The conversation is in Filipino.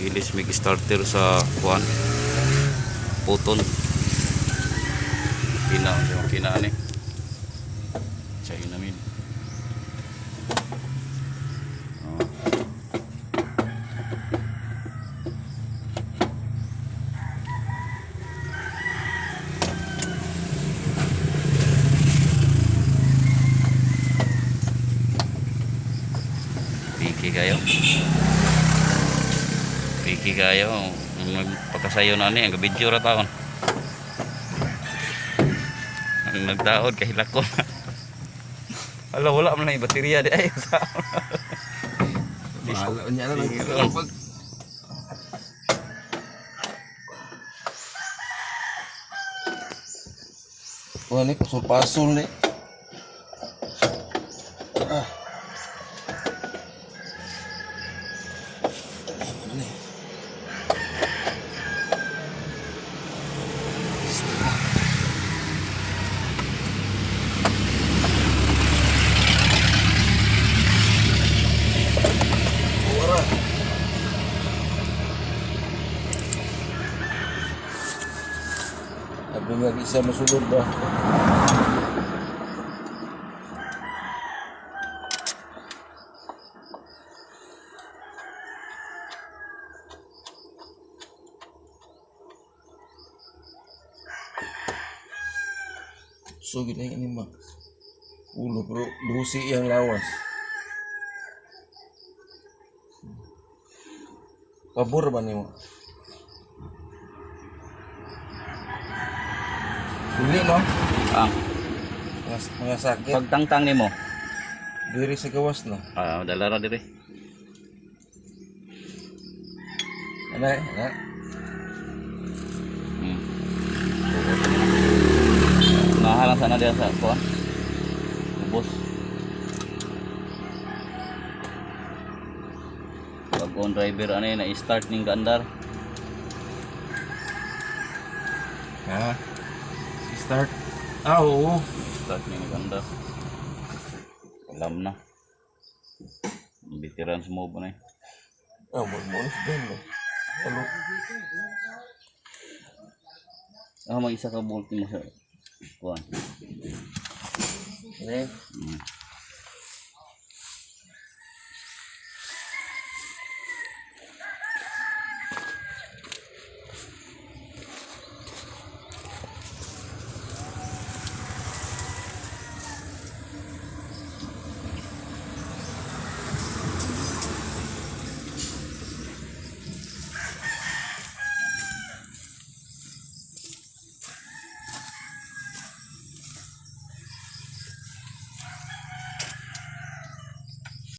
Ilis may starter sa kuan puton kina ni China namin. Piki kayo magpakasayo na ni ang video ra taon ang nagdaod kahilak ko. Ala wala man lang baterya di ay sa Wala niya na lang. Wah, ini pasul-pasul nih. Tapi nggak bisa masulod ba? So gini ini mah ulo bro, busi yang lawas. Kabur ba nimo? Dili no? ang Mga sakit. pagtangtang nimo Diri sa gawas na. dala ra dire Ana. nahalang sana dia sa kuan ubos pag on driver ano na start ning gandar Ha? Start. Oo. start ning gandar alam na bitiran semua ba na Monos din no. Ano? mag isa ka bolt mo sa kuan Ne?